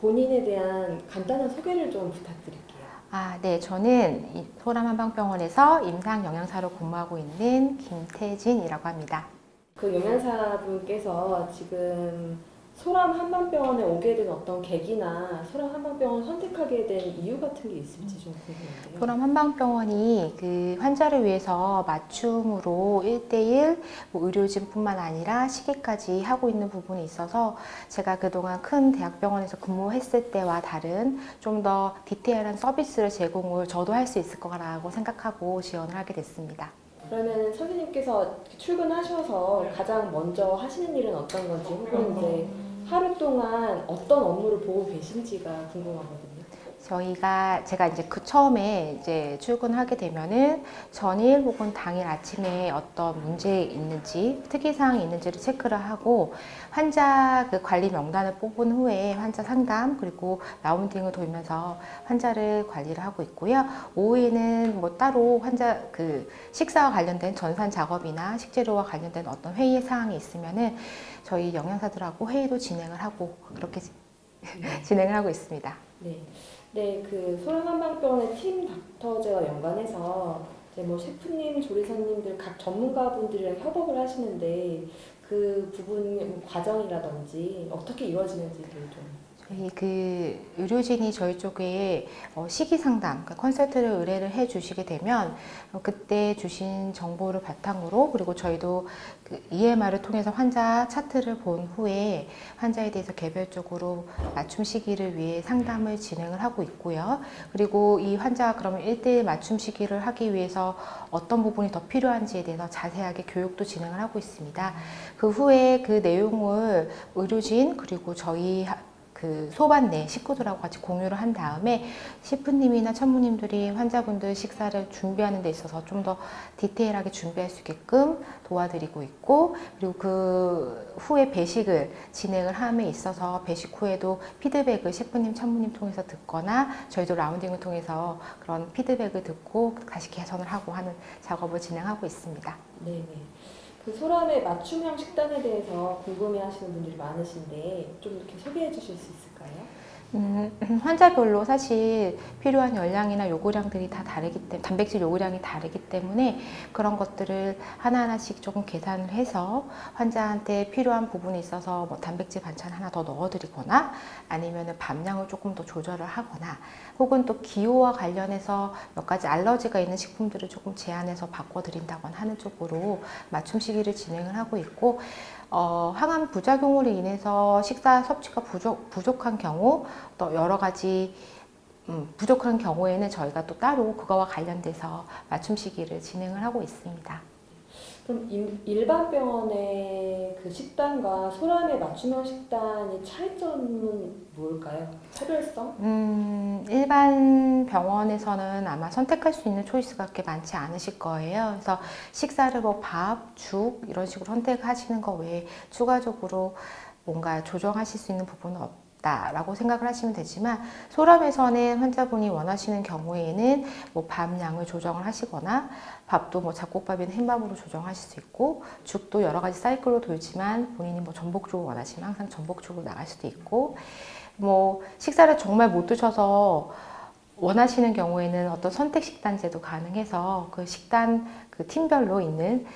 본인에 대한 간단한 소개를 좀 부탁드릴게요. 네. 저는 이 소람한방병원에서 임상영양사로 근무하고 있는 김태진이라고 합니다. 그 영양사분께서 지금 소람 한방병원에 오게 된 어떤 계기나 소람 한방병원 선택하게 된 이유 같은 게 있을지 좀 궁금한데요. 소람한방병원이 그 환자를 위해서 맞춤으로 1대1 의료진뿐만 아니라 시기까지 하고 있는 부분이 있어서 제가 그동안 큰 대학병원에서 근무했을 때와 다른 좀 더 디테일한 서비스를 제공을 저도 할 수 있을 거라고 생각하고 지원을 하게 됐습니다. 그러면 선생님께서 출근하셔서 가장 먼저 하시는 일은 어떤 건지 혹은 이제 하루 동안 어떤 업무를 보고 계신지가 궁금하거든요. 제가 이제 그 처음에 이제 출근하게 되면은 전일 혹은 당일 아침에 어떤 문제 있는지 특이사항이 있는지를 체크를 하고 환자 그 관리 명단을 뽑은 후에 환자 상담 그리고 라운딩을 돌면서 환자를 관리를 하고 있고요. 오후에는 뭐 따로 환자 그 식사와 관련된 전산 작업이나 식재료와 관련된 어떤 회의 사항이 있으면은 저희 영양사들하고 회의도 진행을 하고 그렇게 진행을 하고 있습니다. 네. 네, 그 소랑한방병원의 팀 닥터제와 연관해서 이제 뭐 셰프님, 조리사님들 각 전문가분들이랑 협업을 하시는데 그 부분 과정이라든지 어떻게 이루어지는지를 좀. 저희 그 의료진이 저희 쪽에 시기 상담, 그러니까 컨설트를 의뢰를 해 주시게 되면 그때 주신 정보를 바탕으로 그리고 저희도 그 EMR을 통해서 환자 차트를 본 후에 환자에 대해서 개별적으로 맞춤 시기를 위해 상담을 진행을 하고 있고요. 그리고 이 환자가 그러면 1대1 맞춤 시기를 하기 위해서 어떤 부분이 더 필요한지에 대해서 자세하게 교육도 진행을 하고 있습니다. 그 후에 그 내용을 의료진 그리고 저희 그 소반 내 식구들하고 같이 공유를 한 다음에 셰프님이나 천무님들이 환자분들 식사를 준비하는 데 있어서 좀 더 디테일하게 준비할 수 있게끔 도와드리고 있고 그리고 그 후에 배식을 진행을 함에 있어서 배식 후에도 피드백을 셰프님, 천무님 통해서 듣거나 저희도 라운딩을 통해서 그런 피드백을 듣고 다시 개선을 하고 하는 작업을 진행하고 있습니다. 네네. 그 소람의 맞춤형 식단에 대해서 궁금해하시는 분들이 많으신데 좀 이렇게 소개해 주실 수 있을까요? 환자별로 사실 필요한 열량이나 요구량들이 다 다르기 때문에 단백질 요구량이 다르기 때문에 그런 것들을 하나하나씩 조금 계산을 해서 환자한테 필요한 부분이 있어서 뭐 단백질 반찬 하나 더 넣어드리거나 아니면은 밥량을 조금 더 조절을 하거나 혹은 또 기호와 관련해서 몇 가지 알러지가 있는 식품들을 조금 제한해서 바꿔드린다거나 하는 쪽으로 맞춤 시기를 진행을 하고 있고 항암 부작용으로 인해서 식사 섭취가 부족한 경우 또 여러 가지 부족한 경우에는 저희가 또 따로 그거와 관련돼서 맞춤 시기를 진행을 하고 있습니다. 그럼 일반 병원의 그 식단과 소람의 맞춤형 식단의 차이점은 뭘까요? 차별성? 일반 병원에서는 아마 선택할 수 있는 초이스가 그렇게 많지 않으실 거예요. 그래서 식사를 뭐 밥, 죽 이런 식으로 선택하시는 거 외에 추가적으로 뭔가 조정하실 수 있는 부분은 없다라고 생각을 하시면 되지만 소람에서는 환자분이 원하시는 경우에는 뭐 밥량을 조정을 하시거나 밥도 뭐 잡곡밥이나 흰밥으로 조정하실 수 있고 죽도 여러 가지 사이클로 돌지만 본인이 뭐 전복죽을 원하시면 항상 전복죽으로 나갈 수도 있고 뭐 식사를 정말 못 드셔서 원하시는 경우에는 어떤 선택 식단제도 가능해서 그 식단 그 팀별로 있는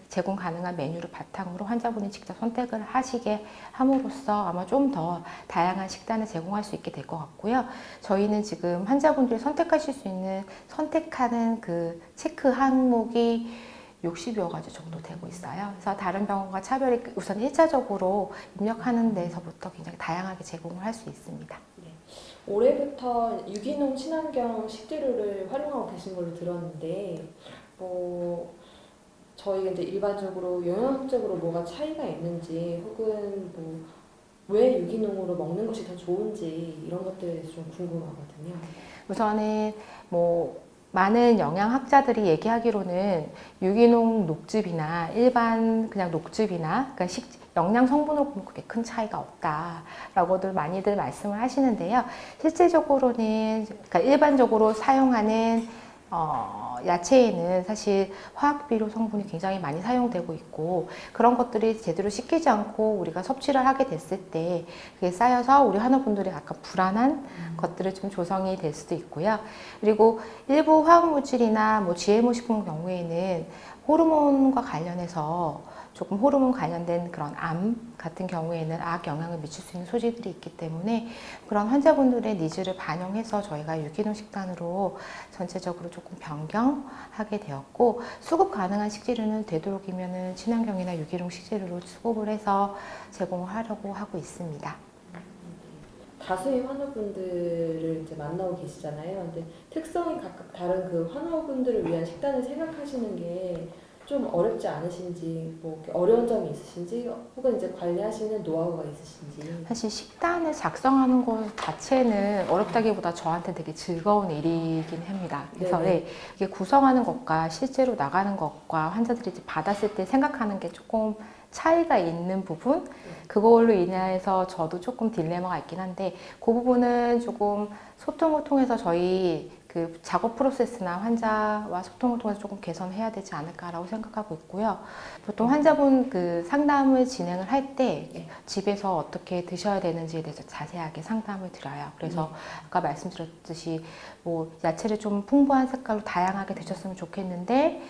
제공 가능한 메뉴를 바탕으로 환자분이 직접 선택을 하시게 함으로써 아마 좀 더 다양한 식단을 제공할 수 있게 될 것 같고요. 저희는 지금 환자분들이 선택하실 수 있는 선택하는 그 체크 항목이 60여 가지 정도 되고 있어요. 그래서 다른 병원과 차별이 우선 1차적으로 입력하는 데서부터 굉장히 다양하게 제공을 할 수 있습니다. 네. 올해부터 유기농 친환경 식재료를 활용하고 계신 걸로 들었는데 뭐 저희가 이제 일반적으로 영양학적으로 뭐가 차이가 있는지 혹은 뭐 왜 유기농으로 먹는 것이 더 좋은지 이런 것들에 대해서 좀 궁금하거든요. 우선은 뭐 많은 영양학자들이 얘기하기로는 유기농 녹즙이나 일반 그냥 녹즙이나 그러니까 영양 성분으로 보면 그렇게 큰 차이가 없다라고들 많이들 말씀을 하시는데요. 실제적으로는 그러니까 일반적으로 사용하는 야채에는 사실 화학비료 성분이 굉장히 많이 사용되고 있고 그런 것들이 제대로 씻기지 않고 우리가 섭취를 하게 됐을 때 그게 쌓여서 우리 환우분들이 약간 불안한 것들을 좀 조성이 될 수도 있고요. 그리고 일부 화학물질이나 뭐 GMO 식품 경우에는 호르몬과 관련해서 조금 호르몬 관련된 그런 암 같은 경우에는 악 영향을 미칠 수 있는 소지들이 있기 때문에 그런 환자분들의 니즈를 반영해서 저희가 유기농 식단으로 전체적으로 조금 변경하게 되었고 수급 가능한 식재료는 되도록이면 친환경이나 유기농 식재료로 수급을 해서 제공을 하려고 하고 있습니다. 다수의 환우분들을 이제 만나고 계시잖아요. 근데 특성이 각각 다른 그 환우분들을 위한 식단을 생각하시는 게 좀 어렵지 않으신지, 뭐 이렇게 어려운 점이 있으신지, 혹은 이제 관리하시는 노하우가 있으신지. 사실 식단을 작성하는 것 자체는 어렵다기보다 저한테 되게 즐거운 일이긴 합니다. 그래서 네네. 이게 구성하는 것과 실제로 나가는 것과 환자들이 이제 받았을 때 생각하는 게 조금 차이가 있는 부분? 그걸로 인해서 저도 조금 딜레마가 있긴 한데 그 부분은 조금 소통을 통해서 저희 그 작업 프로세스나 환자와 소통을 통해서 조금 개선해야 되지 않을까라고 생각하고 있고요. 보통 환자분 그 상담을 진행을 할 때 집에서 어떻게 드셔야 되는지에 대해서 자세하게 상담을 드려요. 그래서 아까 말씀드렸듯이 뭐 야채를 좀 풍부한 색깔로 다양하게 드셨으면 좋겠는데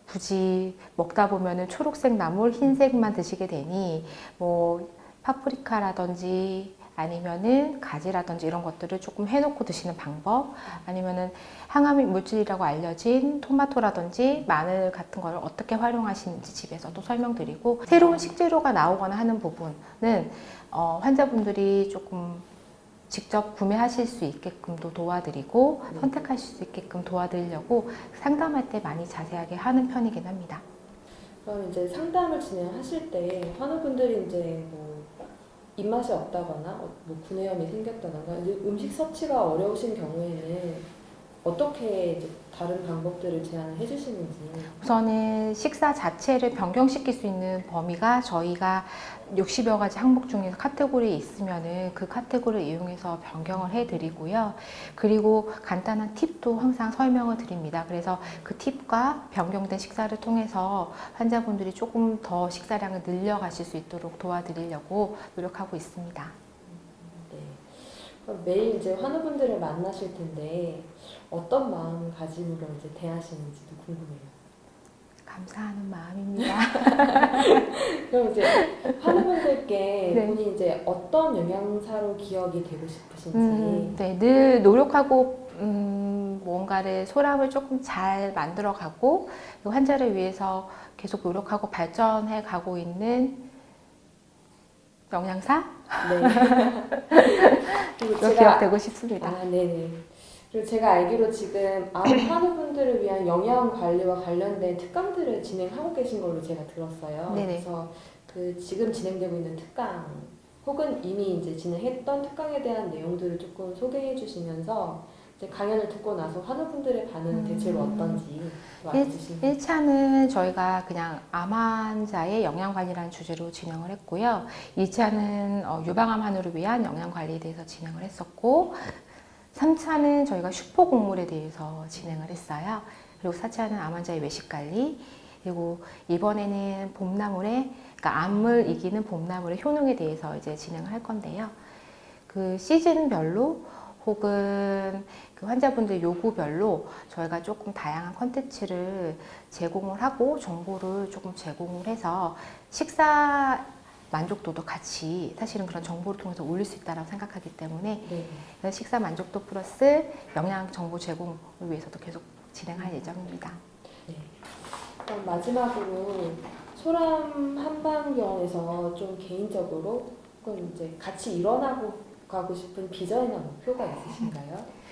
굳이 먹다 보면은 초록색 나물, 흰색만 드시게 되니 뭐 파프리카라든지 아니면은 가지라든지 이런 것들을 조금 해놓고 드시는 방법 아니면은 항암 물질이라고 알려진 토마토라든지 마늘 같은 걸 어떻게 활용하시는지 집에서도 설명드리고 새로운 식재료가 나오거나 하는 부분은 환자분들이 조금 직접 구매하실 수 있게끔도 도와드리고 선택하실 수 있게끔 도와드리려고 상담할 때 많이 자세하게 하는 편이긴 합니다. 그럼 이제 상담을 진행하실 때 환우분들이 이제 뭐 입맛이 없다거나 뭐 구내염이 생겼다거나 이제 음식 섭취가 어려우신 경우에는 어떻게 이제 다른 방법들을 제안을 해주시는지. 우선은 식사 자체를 변경시킬 수 있는 범위가 저희가 60여 가지 항목 중에서 카테고리에 있으면은 그 카테고리를 이용해서 변경을 해드리고요. 그리고 간단한 팁도 항상 설명을 드립니다. 그래서 그 팁과 변경된 식사를 통해서 환자분들이 조금 더 식사량을 늘려가실 수 있도록 도와드리려고 노력하고 있습니다. 네. 그럼 매일 이제 환우분들을 만나실 텐데 어떤 마음가짐으로 이제 대하시는지도 궁금해요. 감사하는 마음입니다. 그럼 이제 환우분들께 네. 본인이 이제 어떤 영양사로 기억이 되고 싶으신지. 네, 늘 노력하고 뭔가를 소람을 조금 잘 만들어가고 환자를 위해서 계속 노력하고 발전해 가고 있는 영양사? 네. 그리고 로 기억되고 싶습니다. 네네. 그리고 제가 알기로 지금 암 환우분들을 위한 영양 관리와 관련된 특강들을 진행하고 계신 걸로 제가 들었어요. 네네. 그래서 그 지금 진행되고 있는 특강 혹은 이미 이제 진행했던 특강에 대한 내용들을 조금 소개해 주시면서 이제 강연을 듣고 나서 환우분들의 반응은 대체로 어떤지 알려주시면. 1차는 저희가 그냥 암 환자의 영양관리라는 주제로 진행을 했고요. 2차는 유방암 환우를 위한 영양관리에 대해서 진행을 했었고 3차는 저희가 슈퍼곡물에 대해서 진행을 했어요. 그리고 4차는 암 환자의 외식관리 그리고 이번에는 봄나물의 그러니까 암을 이기는 봄나물의 효능에 대해서 이제 진행을 할 건데요. 그 시즌별로 혹은 그 환자분들 요구별로 저희가 조금 다양한 컨텐츠를 제공을 하고 정보를 조금 제공을 해서 식사 만족도도 같이 사실은 그런 정보를 통해서 올릴 수 있다고 생각하기 때문에 네. 식사 만족도 플러스 영양 정보 제공을 위해서도 계속 진행할 예정입니다. 네. 그럼 마지막으로 소람 한방병원에서 좀 개인적으로 혹은 이제 같이 일어나고 가고 싶은 비전이나 목표가 있으신가요?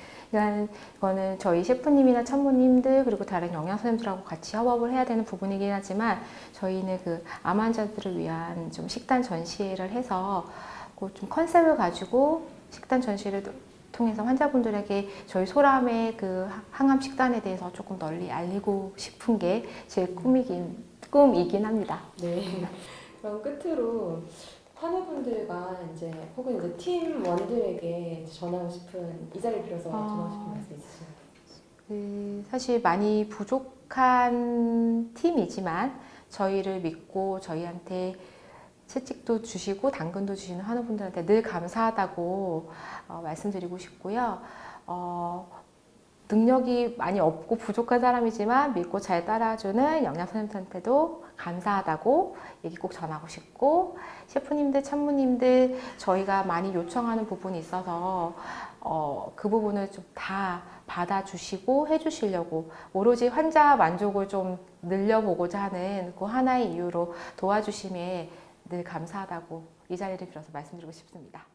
이거는 저희 셰프님이나 참모님들 그리고 다른 영양 선생님들하고 같이 협업을 해야 되는 부분이긴 하지만 저희는 그 암 환자들을 위한 좀 식단 전시회를 해서 그 좀 컨셉을 가지고 식단 전시를 통해서 환자분들에게 저희 소람의 그 항암 식단에 대해서 조금 널리 알리고 싶은 게 제 꿈이긴 합니다. 네. 그럼 끝으로 환우분들과 이제 혹은 이제 팀원들에게 전하고 싶은 이 자리를 빌어서 전하고 싶은 말씀 있으신가요? 사실 많이 부족한 팀이지만 저희를 믿고 저희한테 채찍도 주시고 당근도 주시는 한우분들한테 늘 감사하다고 말씀드리고 싶고요. 능력이 많이 없고 부족한 사람이지만 믿고 잘 따라주는 영양 선생님한테도 감사하다고 얘기 꼭 전하고 싶고, 셰프님들, 참모님들 저희가 많이 요청하는 부분이 있어서 그 부분을 좀 다 받아주시고 해주시려고 오로지 환자 만족을 좀 늘려보고자 하는 그 하나의 이유로 도와주심에 늘 감사하다고 이 자리를 빌어서 말씀드리고 싶습니다.